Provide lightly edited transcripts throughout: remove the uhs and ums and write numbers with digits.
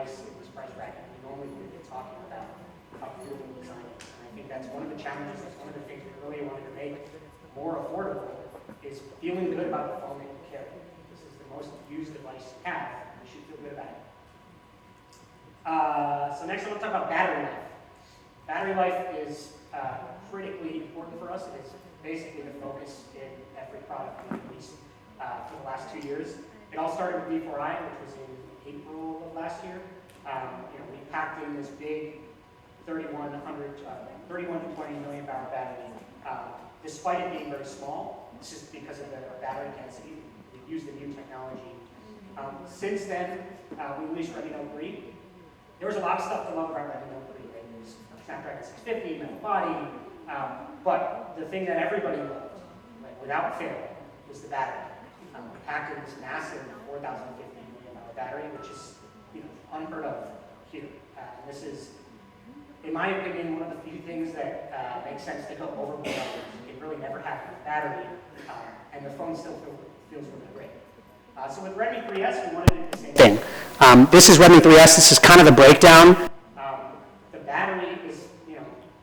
device in this price bracket, we normally would be talking about how cool the design is. And I think that's one of the challenges, that's one of the things we really wanted to make more affordable, is feeling good about the phone that you carry. This is the most used device you have, and you should feel good about it. So next I want to talk about battery life. Battery life is critically important for us. It is basically the focus in every product we released for the last 2 years. It all started with V4i, which was in April of last year. We packed in this big 31 to 20 million barrel battery. Despite it being very small, this is because of the battery density. We've used the new technology. Since then, we released Redmi Note 3. There was a lot of stuff to love about Redmi Note 3. Right? There was Snapdragon 650, metal body, but the thing that everybody loved, like, without fail, was the battery. We packed in this massive 4,050 million battery, which is unheard of here. And this is, in my opinion, one of the few things that makes sense to go overboard on. You can really never have enough battery, and the phone still feels really great. So with Redmi 3S, we wanted to do the same thing. This is Redmi 3S. This is kind of the breakdown. The battery is,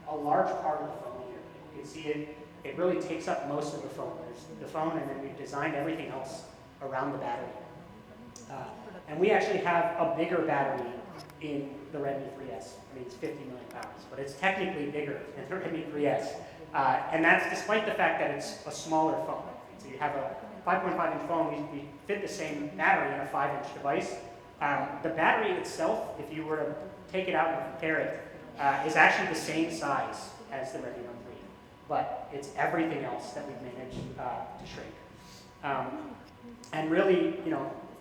a large part of the phone here. You can see it really takes up most of the phone. There's the phone, and then we've designed everything else around the battery. And we actually have a bigger battery in the Redmi 3S. I mean, it's 50 million pounds, but it's technically bigger than the Redmi 3S. And that's despite the fact that it's a smaller phone. So you have a 5.5-inch phone, we fit the same battery in a 5-inch device. The battery itself, if you were to take it out and compare it, is actually the same size as the Redmi Note 3. But it's everything else that we've managed to shrink. And really,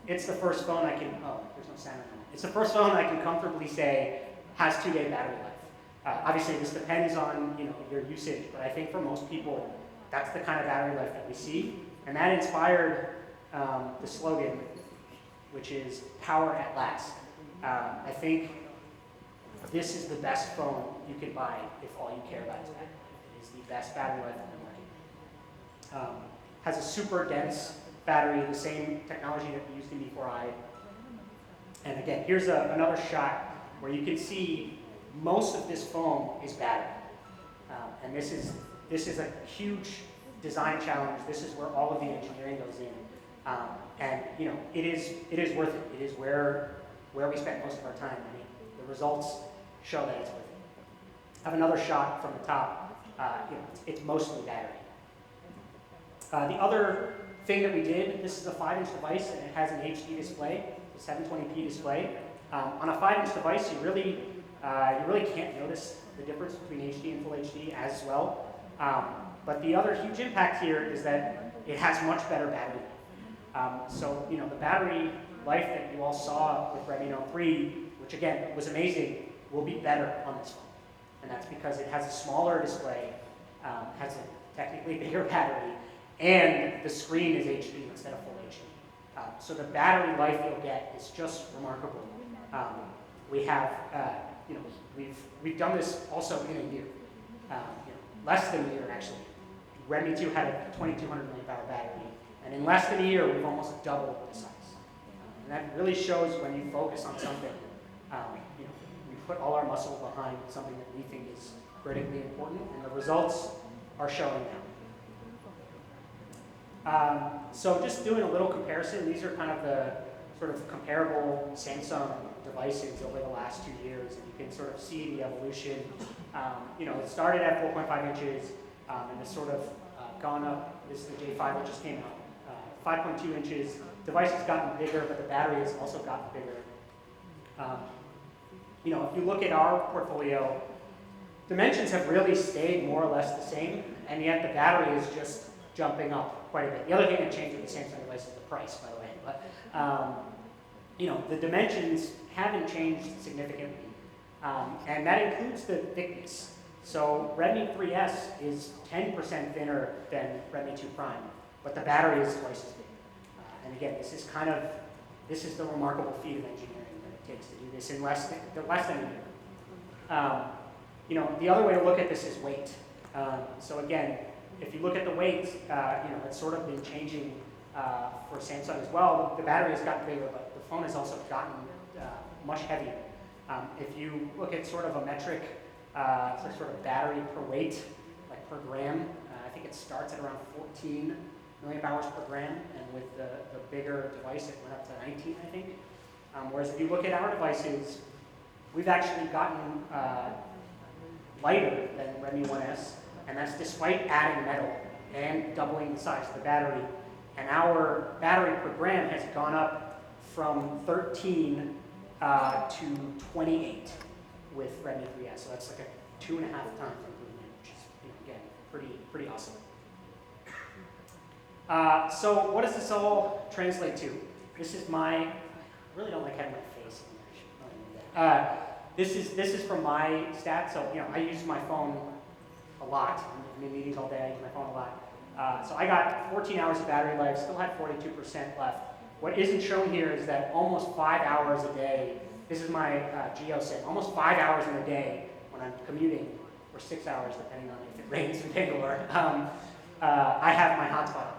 it's the first phone I can, there's no sound. It's the first phone I can comfortably say has 2-day battery life. Obviously, this depends on your usage, but I think for most people, that's the kind of battery life that we see. And that inspired the slogan, which is power at last. I think this is the best phone you can buy if all you care about is battery. It is the best battery life in the market. Has a super dense battery, the same technology that we used in V4i. And again, here's another shot where you can see most of this phone is battery. And this is a huge design challenge. This is where all of the engineering goes in. And it is worth it. It is where we spend most of our time. I mean, the results show that it's worth it. I have another shot from the top. It's mostly battery. The other thing that we did, this is a 5-inch device, and it has an HD display, a 720p display. On a 5-inch device, you really can't notice the difference between HD and Full HD as well. But the other huge impact here is that it has much better battery life. So the battery life that you all saw with Redmi Note 3, which again was amazing, will be better on this phone. And that's because it has a smaller display, has a technically bigger battery, and the screen is HD instead of Full HD. So the battery life you'll get is just remarkable. We have, we've done this also in a year, less than a year actually. Redmi 2 had a 2,200 milliamp hour battery, and in less than a year, we've almost doubled the size. And that really shows when you focus on something, we put all our muscle behind something that we think is critically important, and the results are showing now. So just doing a little comparison, these are kind of the sort of comparable Samsung devices over the last 2 years, and you can sort of see the evolution. It started at 4.5 inches, and it's sort of gone up. This is the J5 that just came out. 5.2 inches. Device has gotten bigger, but the battery has also gotten bigger. If you look at our portfolio, dimensions have really stayed more or less the same, and yet the battery is just jumping up quite a bit. The other thing that changed with the Samsung device is the price, by the way. But the dimensions haven't changed significantly, and that includes the thickness. So Redmi 3S is 10% thinner than Redmi 2 Prime, but the battery is twice as big. And again, this is the remarkable feat of engineering that it takes to do this in less than a year. The other way to look at this is weight. So again, if you look at the weight, it's sort of been changing for Samsung as well. The battery has gotten bigger, but the phone has also gotten much heavier. If you look at sort of a metric, so sort of battery per weight, like per gram, I think it starts at around 14 milliamp-hours per gram, and with the bigger device, it went up to 19, I think. Whereas if you look at our devices, we've actually gotten lighter than Redmi 1S, and that's despite adding metal and doubling the size of the battery. And our battery per gram has gone up from 13 to 28 with Redmi 3S. So that's like a 2.5 times improvement, which is, again, pretty awesome. So what does this all translate to? This is I really don't like having my face in there. This is from my stats. So I use my phone a lot. I'm in meetings all day. I use my phone a lot. So I got 14 hours of battery life. Still had 42% left. What isn't shown here is that almost 5 hours a day. This is my geo-sim. Almost 5 hours in a day when I'm commuting, or 6 hours depending on if it rains in Bangalore. I have my hotspot on.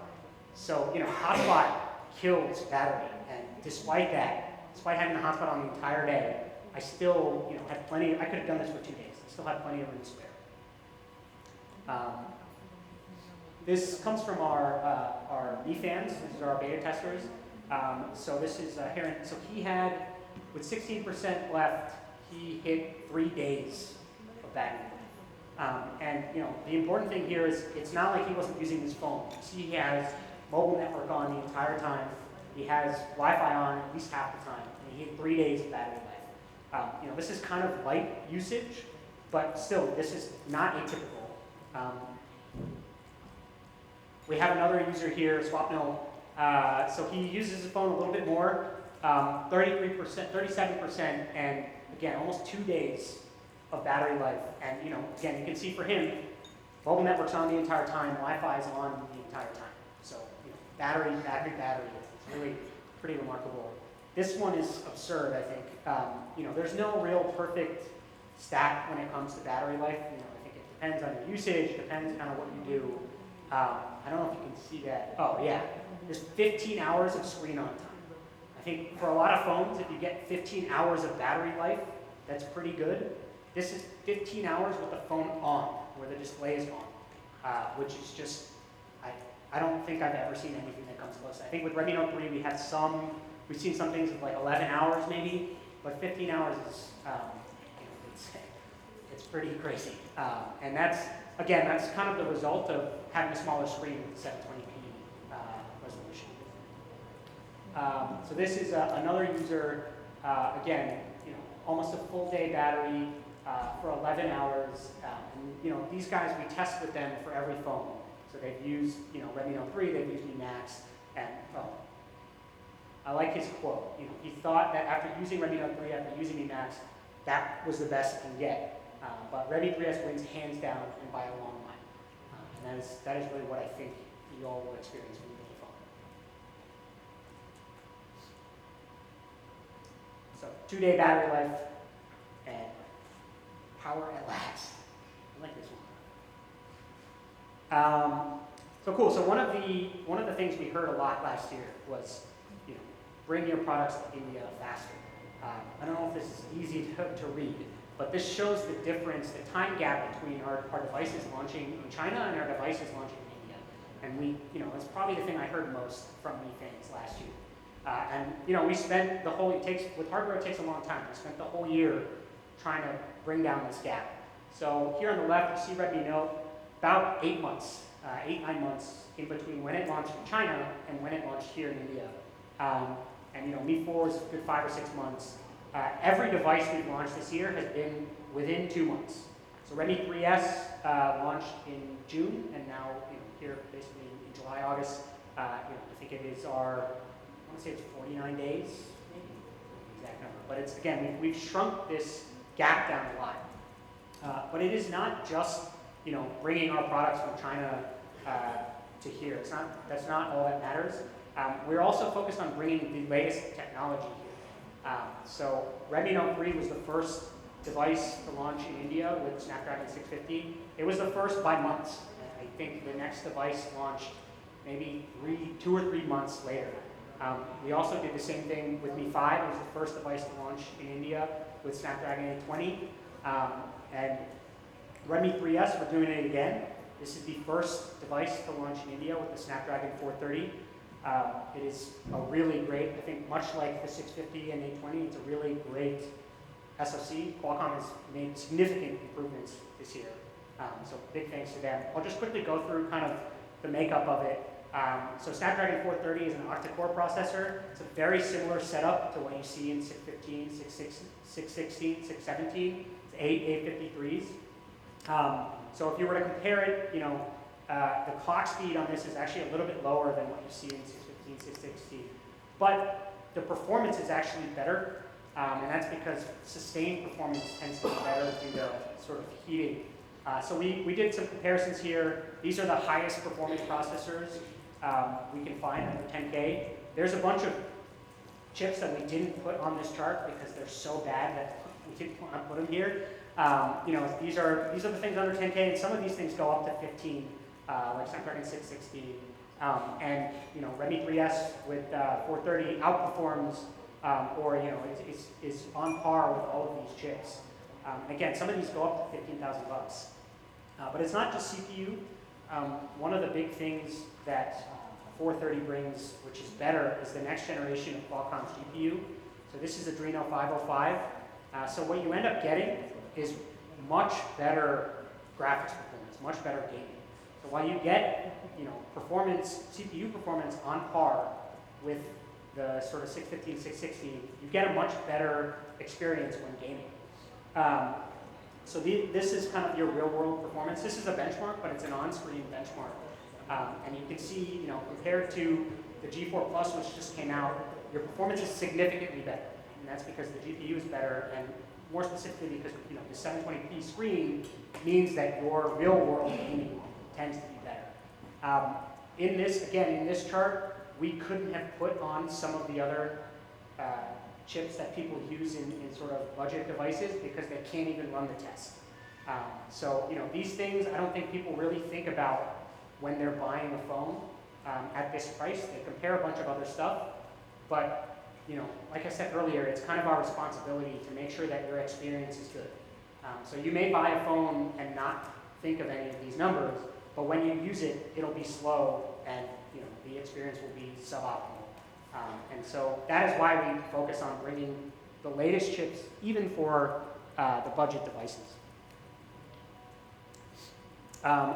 So hotspot kills battery, and despite that, despite having the hotspot on the entire day, I still had plenty. I could have done this for 2 days. I still had plenty of room to spare. This comes from our B fans. These are our beta testers. So this is Heron. So he had, with 16% left, he hit 3 days of battery. And the important thing here is it's not like he wasn't using his phone. You see, he has mobile network on the entire time. He has Wi-Fi on at least half the time, and he hit 3 days of battery life. This is kind of light usage, but still, this is not atypical. We have another user here, Swapno. So he uses his phone a little bit more, 33%, 37%, and again, almost 2 days of battery life. And again, you can see for him, mobile network's on the entire time, Wi-Fi is on the entire time. So battery, it's really pretty remarkable. This one is absurd, I think. There's no real perfect stat when it comes to battery life. I think it depends on your usage, depends kind of what you do. I don't know if you can see that. Oh yeah, there's 15 hours of screen on time. I think for a lot of phones, if you get 15 hours of battery life, that's pretty good. This is 15 hours with the phone on, where the display is on, which is just, I don't think I've ever seen anything that comes close. I think with Redmi Note 3, we've seen some things of like 11 hours maybe, but 15 hours is, it's pretty crazy. And that's kind of the result of having a smaller screen with 720p resolution. So this is another user, again, almost a full day battery for 11 hours. And these guys, we test with them for every phone. So they've used Redmi Note 3, they've used Mi Max, and I like his quote. He thought that after using Redmi Note 3, after using Mi Max, that was the best it can get. But Redmi 3S wins hands down and by a long line. And that is really what I think you all will experience when you get the phone. So 2-day battery life and power at last. I like this one. So cool. So one of the things we heard a lot last year was, bring your products to India faster. I don't know if this is easy to read, but this shows the difference, the time gap between our devices launching in China and our devices launching in India. And it's probably the thing I heard most from me fans last year. And we spent the whole, with hardware it takes a long time. We spent the whole year trying to bring down this gap. So here on the left, you see Redmi Note, about 8 months, 8-9 months in between when it launched in China and when it launched here in India. And Mi 4 is a good 5 or 6 months. Every device we've launched this year has been within 2 months. So Redmi 3S launched in June, and now here basically in July, August. I think it is I want to say it's 49 days, maybe the exact number. But it's again, we've shrunk this gap down a lot. But it is not just bringing our products from China to here. That's not all that matters. We're also focused on bringing the latest technology here. So Redmi Note 3 was the first device to launch in India with Snapdragon 650. It was the first by months. I think the next device launched maybe 2 or 3 months later. We also did the same thing with Mi 5. It was the first device to launch in India with Snapdragon 820. And Redmi 3S, we're doing it again. This is the first device to launch in India with the Snapdragon 430. It is a really great, I think much like the 650 and 820, it's a really great SoC. Qualcomm has made significant improvements this year. So big thanks to them. I'll just quickly go through kind of the makeup of it. So Snapdragon 430 is an octa-core processor. It's a very similar setup to what you see in 615, 616, 617. It's 8 853s. So if you were to compare it, the clock speed on this is actually a little bit lower than what you see in 615, 616. But the performance is actually better, and that's because sustained performance tends to be better due to sort of heating. So we did some comparisons here. These are the highest performance processors we can find under 10K. There's a bunch of chips that we didn't put on this chart because they're so bad that we didn't want to put them here. These are the things under 10K, and some of these things go up to 15, like Snapdragon 660. And Redmi 3S with 430 outperforms, is on par with all of these chips. Again, some of these go up to 15,000 bucks. But it's not just CPU. One of the big things that 430 brings, which is better, is the next generation of Qualcomm's GPU. So this is Adreno 505. So what you end up getting is much better graphics performance, much better gaming. So while you get performance, CPU performance on par with the sort of 615, 660, you get a much better experience when gaming. So this is kind of your real-world performance. This is a benchmark, but it's an on-screen benchmark. And you can see, compared to the G4 Plus, which just came out, your performance is significantly better. And that's because the GPU is better, and more specifically because the 720p screen means that your real-world gaming tends to be better. In this chart, we couldn't have put on some of the other chips that people use in sort of budget devices because they can't even run the test. So these things I don't think people really think about when they're buying a phone at this price. They compare a bunch of other stuff, but like I said earlier, it's kind of our responsibility to make sure that your experience is good. So you may buy a phone and not think of any of these numbers, but when you use it, it'll be slow and the experience will be suboptimal. And so that is why we focus on bringing the latest chips, even for the budget devices.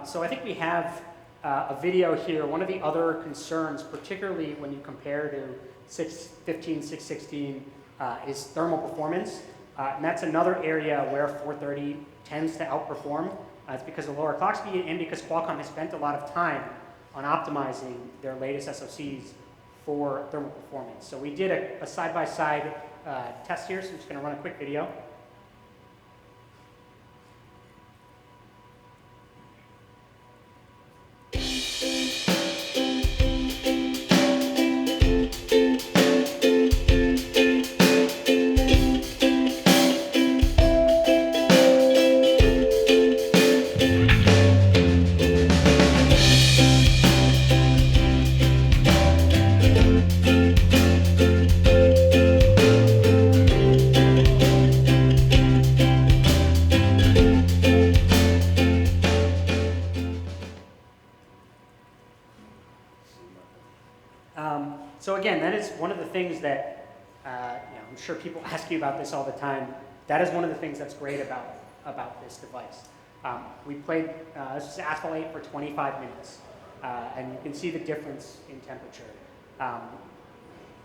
So I think we have a video here. One of the other concerns, particularly when you compare to 615, 616, is thermal performance. And that's another area where 430 tends to outperform. It's because of lower clock speed and because Qualcomm has spent a lot of time on optimizing their latest SoCs for thermal performance. So we did a side-by-side test here, so I'm just going to run a quick video. So again, that is one of the things that I'm sure people ask you about this all the time. That is one of the things that's great about this device. We played this is Asphalt 8 for 25 minutes, and you can see the difference in temperature.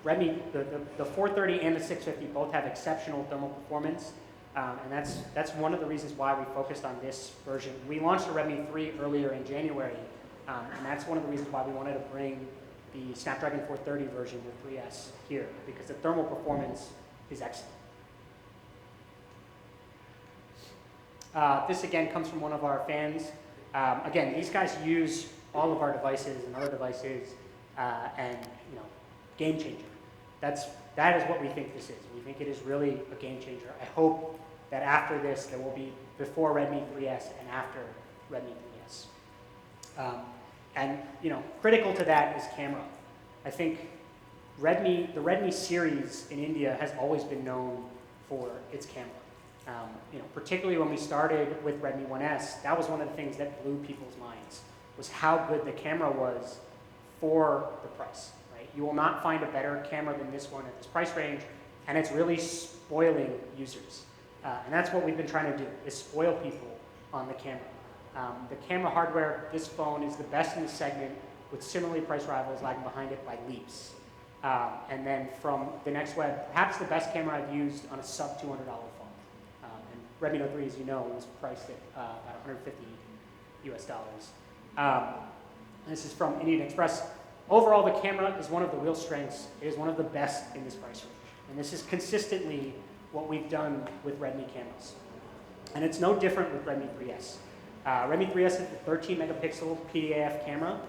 Redmi, the 430 and the 650 both have exceptional thermal performance, and that's one of the reasons why we focused on this version. We launched the Redmi 3 earlier in January, and that's one of the reasons why we wanted to bring the Snapdragon 430 version with 3S here, because the thermal performance is excellent. This again comes from one of our fans. Again, these guys use all of our devices and other devices, and game changer. That is what we think this is. We think it is really a game changer. I hope that after this, there will be before Redmi 3S and after Redmi 3S. And critical to that is camera. I think the Redmi series in India has always been known for its camera. Particularly when we started with Redmi 1S, that was one of the things that blew people's minds, was how good the camera was for the price. Right? You will not find a better camera than this one at this price range, and it's really spoiling users. And that's what we've been trying to do, is spoil people on the camera. The camera hardware, this phone is the best in the segment, with similarly priced rivals lagging behind it by leaps. And then from the next web, perhaps the best camera I've used on a sub $200 phone. And Redmi Note 3, as you know, was priced at about $150 US. And this is from Indian Express. Overall, the camera is one of the real strengths. It is one of the best in this price range. And this is consistently what we've done with Redmi cameras. And it's no different with Redmi 3S. Redmi 3S is the 13 megapixel PDAF camera.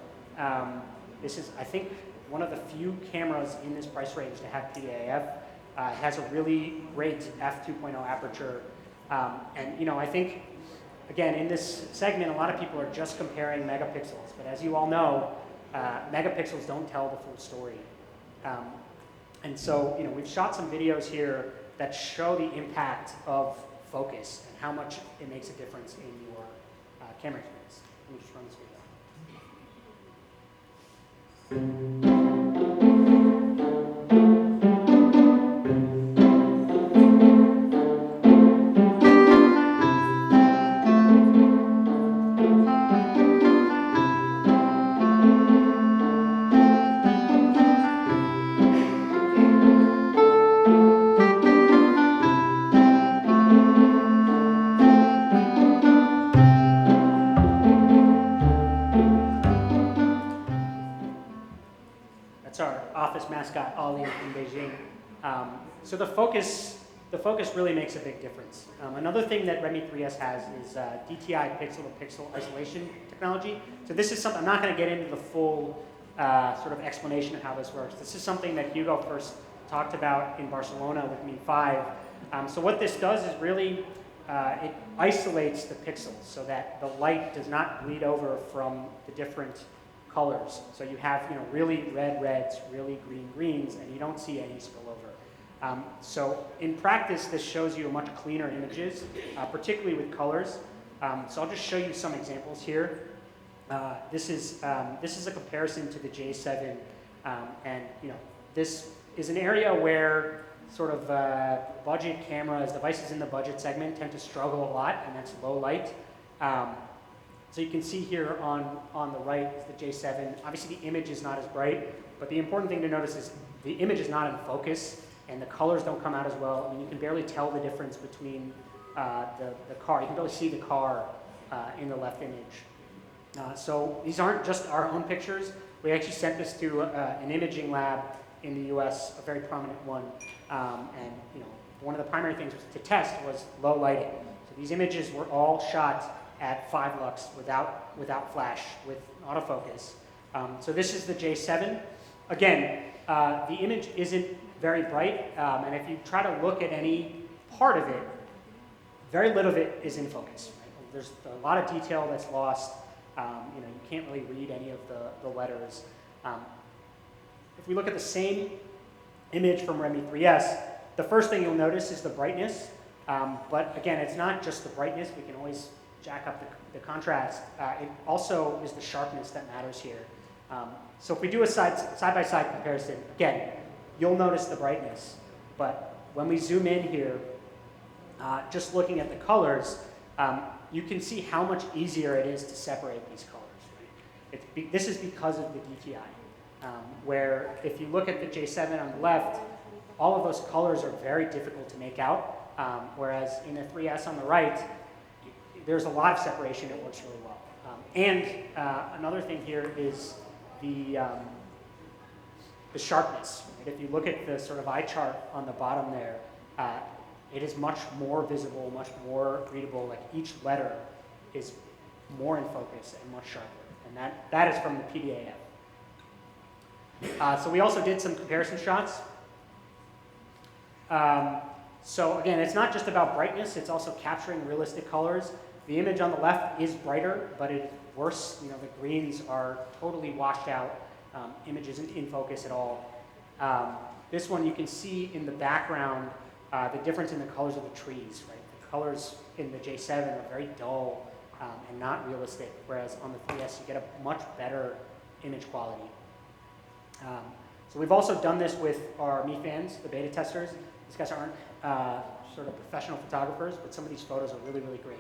This is, I think, one of the few cameras in this price range to have PDAF. It has a really great f2.0 aperture. And I think, again, in this segment, a lot of people are just comparing megapixels. But as you all know, megapixels don't tell the full story. And so, we've shot some videos here that show the impact of focus and how much it makes a difference in your camera experience. Let me just run this video. Mascot Ollie in Beijing. So the focus really makes a big difference. Another thing that Redmi 3S has is DTI pixel-to-pixel isolation technology. So this is something, I'm not going to get into the full sort of explanation of how this works. This is something that Hugo first talked about in Barcelona with Mi 5. So what this does is really, it isolates the pixels so that the light does not bleed over from the different colors. So you have really red reds, really green greens, and you don't see any spillover. So in practice, this shows you much cleaner images, particularly with colors. So I'll just show you some examples here. This is a comparison to the J7, and this is an area where sort of budget cameras, devices in the budget segment tend to struggle a lot, and that's low light. So you can see here on the right is the J7. Obviously the image is not as bright, but the important thing to notice is the image is not in focus and the colors don't come out as well. I mean, you can barely tell the difference between the car. You can barely see the car in the left image. So these aren't just our own pictures. We actually sent this to an imaging lab in the US, a very prominent one. And one of the primary things to test was low lighting. So these images were all shot at 5 lux without flash, with autofocus. So this is the J7. Again, the image isn't very bright, and if you try to look at any part of it, very little of it is in focus. Right? There's a lot of detail that's lost. You can't really read any of the letters. If we look at the same image from Redmi 3S, the first thing you'll notice is the brightness. But again, it's not just the brightness. We can always jack up the contrast. It also is the sharpness that matters here. So if we do a side-by-side comparison, again, you'll notice the brightness. But when we zoom in here, just looking at the colors, you can see how much easier it is to separate these colors. Right? This is because of the DTI, where if you look at the J7 on the left, all of those colors are very difficult to make out, whereas in the 3S on the right, there's a lot of separation. It works really well. And another thing here is the sharpness. Right? If you look at the sort of eye chart on the bottom there, it is much more visible, much more readable. Like each letter is more in focus and much sharper. And that is from the PDAF. So we also did some comparison shots. So again, it's not just about brightness, it's also capturing realistic colors. The image on the left is brighter, but it's worse. The greens are totally washed out. Image isn't in focus at all. This one you can see in the background the difference in the colors of the trees, right? The colors in the J7 are very dull and not realistic, whereas on the 3S you get a much better image quality. So we've also done this with our Mi fans, the beta testers. These guys aren't sort of professional photographers, but some of these photos are really, really great.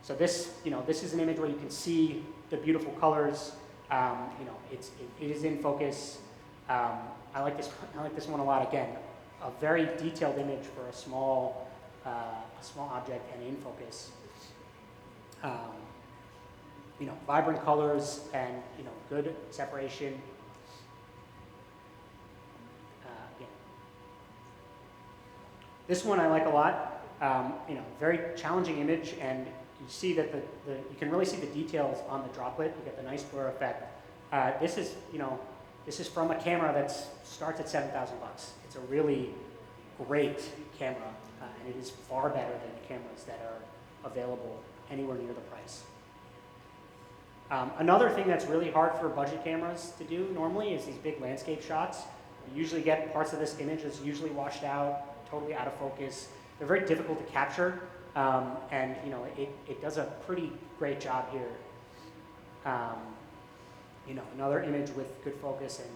So this, this is an image where you can see the beautiful colors. It is in focus. I like this one a lot. Again, a very detailed image for a small object and in focus. Vibrant colors and good separation. This one I like a lot. Very challenging image, and you see that you can really see the details on the droplet. You get the nice blur effect. This is from a camera that starts at $7,000 bucks. It's a really great camera, and it is far better than the cameras that are available anywhere near the price. Another thing that's really hard for budget cameras to do normally is these big landscape shots. You usually get parts of this image that's usually washed out, totally out of focus. They're very difficult to capture, and it does a pretty great job here. Another image with good focus, and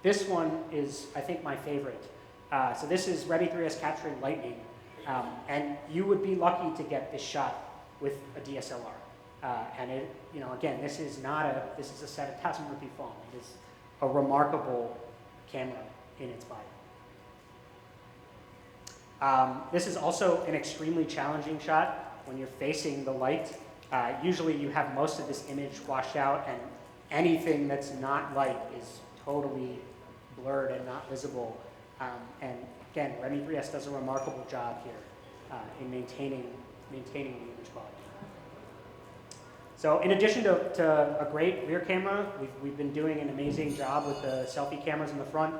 this one is, I think, my favorite. So this is Redmi 3S capturing lightning, and you would be lucky to get this shot with a DSLR. And again, this is a 7,000 rupee phone. It is a remarkable camera in its body. This is also an extremely challenging shot when you're facing the light. Usually you have most of this image washed out, and anything that's not light is totally blurred and not visible. And again, Redmi 3S does a remarkable job here in maintaining the image quality. So in addition to a great rear camera, we've been doing an amazing job with the selfie cameras in the front.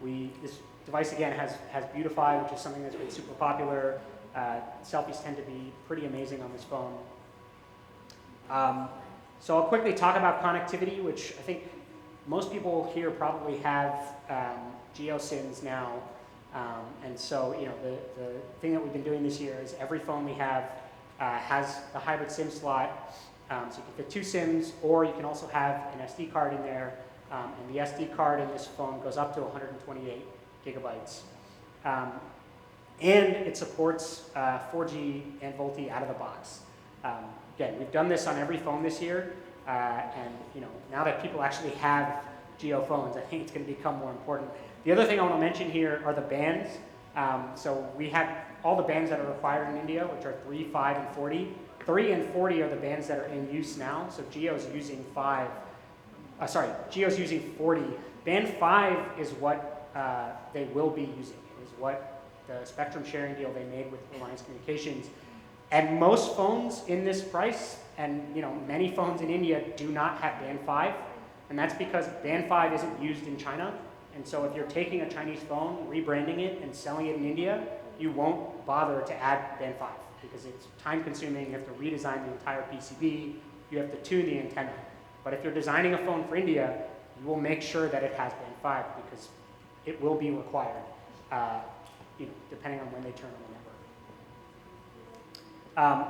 This device, again, has Beautify, which is something that's been super popular. Selfies tend to be pretty amazing on this phone. So I'll quickly talk about connectivity, which I think most people here probably have Geo SIMs now. And so the thing that we've been doing this year is every phone we have has a hybrid SIM slot. So you can fit 2 SIMs, or you can also have an SD card in there. And the SD card in this phone goes up to 128 gigabytes. And it supports 4G and VoLTE out of the box. Again, we've done this on every phone this year, and now that people actually have Geo phones, I think it's going to become more important. The other thing I want to mention here are the bands. So we have all the bands that are required in India, which are 3, 5, and 40. 3 and 40 are the bands that are in use now. So Geo's using 40. Band 5 is what they will be using. It is what the spectrum sharing deal they made with Reliance Communications. And most phones in this price, and many phones in India do not have band 5, and that's because band 5 isn't used in China. And so if you're taking a Chinese phone, rebranding it, and selling it in India, you won't bother to add band 5 because it's time consuming. You have to redesign the entire PCB. You have to tune the antenna. But if you're designing a phone for India, you will make sure that it has band 5 because it will be required, depending on when they turn on the network.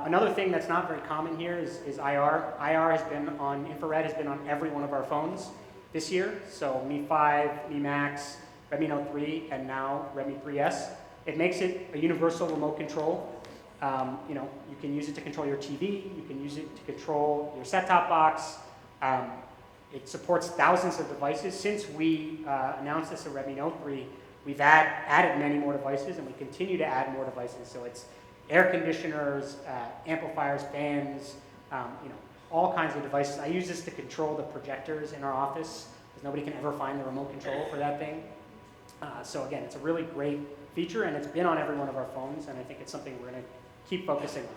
Another thing that's not very common here is IR. Infrared has been on every one of our phones this year. So Mi 5, Mi Max, Redmi Note 3, and now Redmi 3S. It makes it a universal remote control. You can use it to control your TV. You can use it to control your set-top box. It supports thousands of devices. Since we announced this at Redmi Note 3, we've added many more devices, and we continue to add more devices. So it's air conditioners, amplifiers, fans, all kinds of devices. I use this to control the projectors in our office, because nobody can ever find the remote control for that thing. So again, it's a really great feature, and it's been on every one of our phones, and I think it's something we're going to keep focusing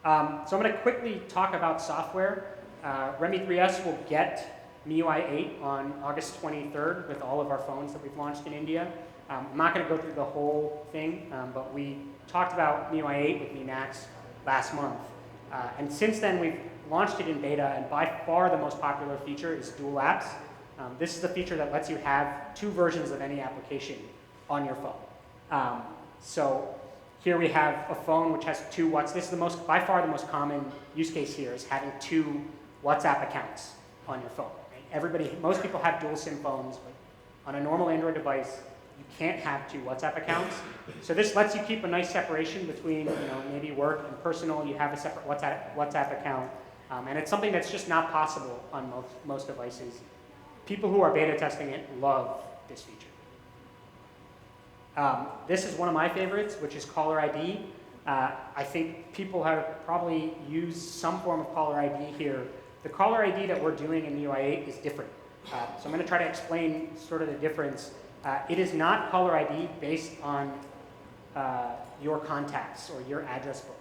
on. So I'm going to quickly talk about software. Redmi 3S will get MIUI 8 on August 23rd with all of our phones that we've launched in India. I'm not going to go through the whole thing, but we talked about MIUI 8 with Mi Max last month. And since then, we've launched it in beta, and by far the most popular feature is dual apps. This is a feature that lets you have 2 versions of any application on your phone. So here we have a phone which has 2 WhatsApp. This is by far the most common use case here is having 2 WhatsApp accounts on your phone. Right? Most people have dual SIM phones, but on a normal Android device, you can't have 2 WhatsApp accounts. So this lets you keep a nice separation between maybe work and personal. You have a separate WhatsApp account. And it's something that's just not possible on most devices. People who are beta testing it love this feature. This is one of my favorites, which is caller ID. I think people have probably used some form of caller ID here. The caller ID that we're doing in MIUI 8 is different. So I'm going to try to explain sort of the difference. It is not caller ID based on your contacts or your address book.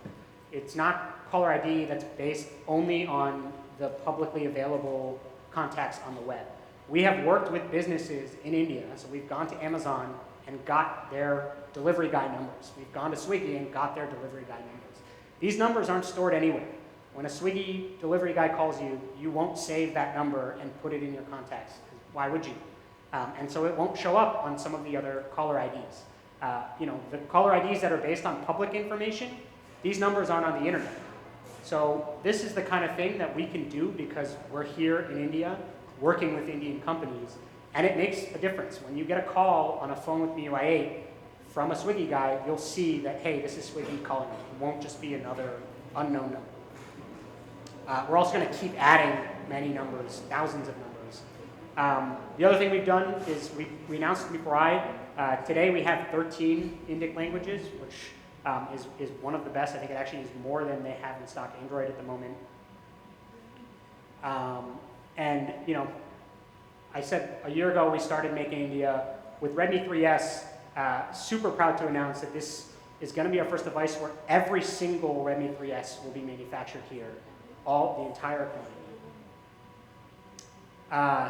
It's not caller ID that's based only on the publicly available contacts on the web. We have worked with businesses in India, so we've gone to Amazon and got their delivery guy numbers. We've gone to Swiggy and got their delivery guy numbers. These numbers aren't stored anywhere. When a Swiggy delivery guy calls you, you won't save that number and put it in your contacts. Why would you? And so it won't show up on some of the other caller IDs. The caller IDs that are based on public information, these numbers aren't on the internet. So this is the kind of thing that we can do because we're here in India working with Indian companies, and it makes a difference. When you get a call on a phone with MIUI 8 from a Swiggy guy, you'll see that, hey, this is Swiggy calling me. It won't just be another unknown number. We're also going to keep adding many numbers, thousands of numbers. The other thing we've done is we announced before today we have 13 Indic languages, which is one of the best. I think it actually is more than they have in stock Android at the moment. And I said a year ago we started making India with Redmi 3S. Super proud to announce that this is going to be our first device where every single Redmi 3S will be manufactured here, the entire quantity.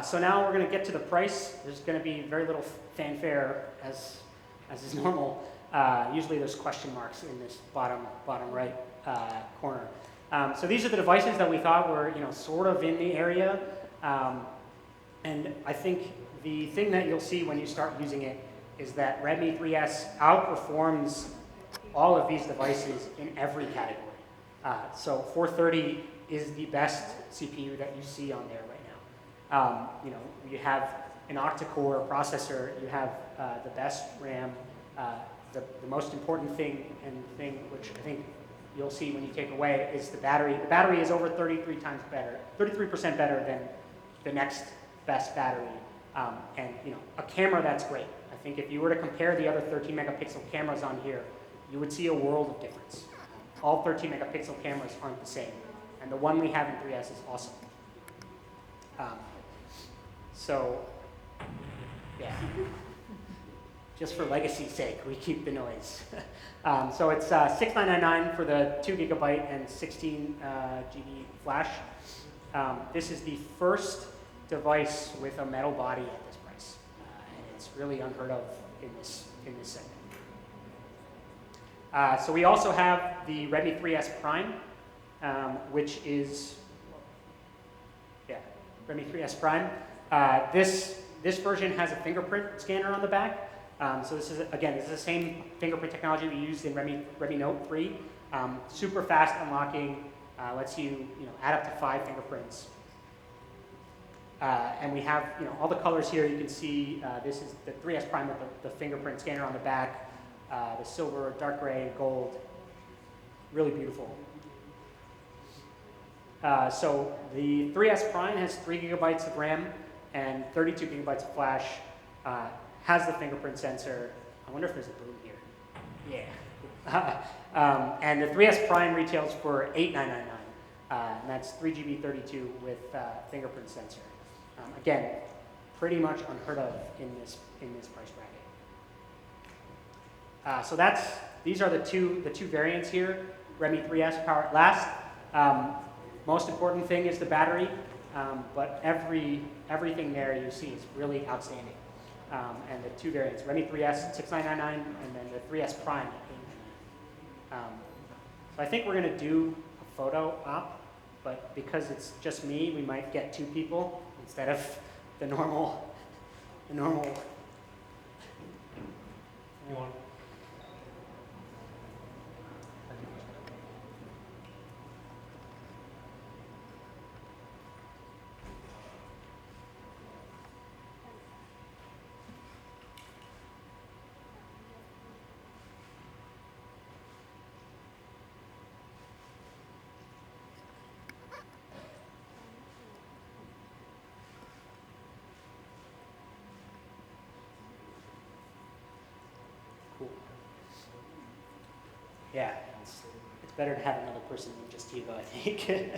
So now we're going to get to the price. There's going to be very little fanfare as is normal. Usually there's question marks in this bottom right corner. So these are the devices that we thought were sort of in the area. And I think the thing that you'll see when you start using it is that Redmi 3S outperforms all of these devices in every category. So 430 is the best CPU that you see on there right now. You have an octa-core processor, you have the best RAM. The most important thing, and the thing which I think you'll see when you take away, is the battery. The battery is over 33% better than the next best battery. And a camera that's great. I think if you were to compare the other 13 megapixel cameras on here, you would see a world of difference. All 13 megapixel cameras aren't the same. And the one we have in 3S is awesome. So, yeah. Just for legacy's sake, we keep the noise. So it's $6,999 for the 2 gigabyte and 16 GB flash. This is the first device with a metal body at this price, and it's really unheard of in this segment. So we also have the Redmi 3S Prime, which is Redmi 3S Prime. This version has a fingerprint scanner on the back. So this is the same fingerprint technology we used in Redmi Note 3. Super fast unlocking, lets you add up to 5 fingerprints. And we have all the colors here. You can see this is the 3S Prime with the fingerprint scanner on the back, the silver, dark gray, and gold. Really beautiful. So the 3S Prime has 3 gigabytes of RAM and 32 gigabytes of flash. Has the fingerprint sensor. I wonder if there's a boom here. Yeah. And the 3S Prime retails for $8,999. And that's 3GB 32 with fingerprint sensor. Again, pretty much unheard of in this price bracket. So these are the two variants here. Redmi 3S power at last. Most important thing is the battery, but everything there you see is really outstanding. And the 2 variants, Redmi 3S $6,999 and then the 3S Prime at $899. So I think we're going to do a photo op, but because it's just me, we might get 2 people instead of the normal. You want? Cool. Yeah, it's better to have another person than just you, though, I think.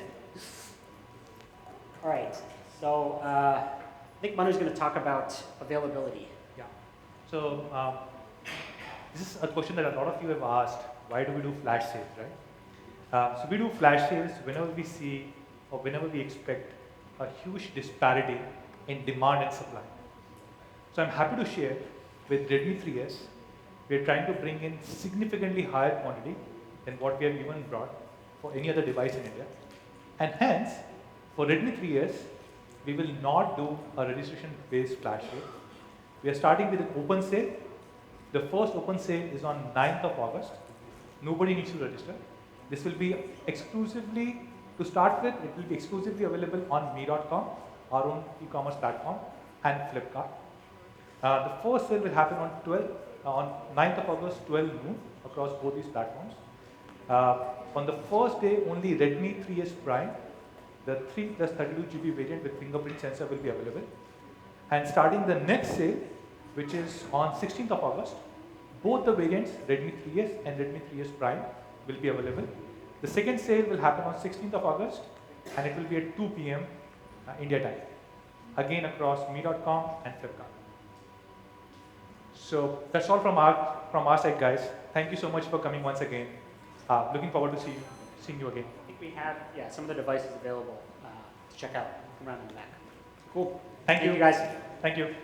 All right, so I think Manu's going to talk about availability. Yeah. So this is a question that a lot of you have asked. Why do we do flash sales, right? So we do flash sales whenever we see or whenever we expect a huge disparity in demand and supply. So I'm happy to share with Redmi 3S, we're trying to bring in significantly higher quantity than what we have even brought for any other device in India. And hence, for Redmi 3S, we will not do a registration-based flash sale. We are starting with an open sale. The first open sale is on 9th of August. Nobody needs to register. This will be exclusively, to start with, it will be exclusively available on me.com, our own e-commerce platform, and Flipkart. The first sale will happen on 9th of August, 12 noon, across both these platforms. On the first day, only Redmi 3S Prime, the 3 plus 32 GB variant with fingerprint sensor will be available. And starting the next sale, which is on 16th of August, both the variants, Redmi 3S and Redmi 3S Prime, will be available. The second sale will happen on 16th of August, and it will be at 2 p.m. India time, again across me.com and Flipkart. So that's all from our side, guys. Thank you so much for coming once again. Looking forward to seeing you again. I think we have some of the devices available to check out around in the back. Cool. Thank you guys. Thank you.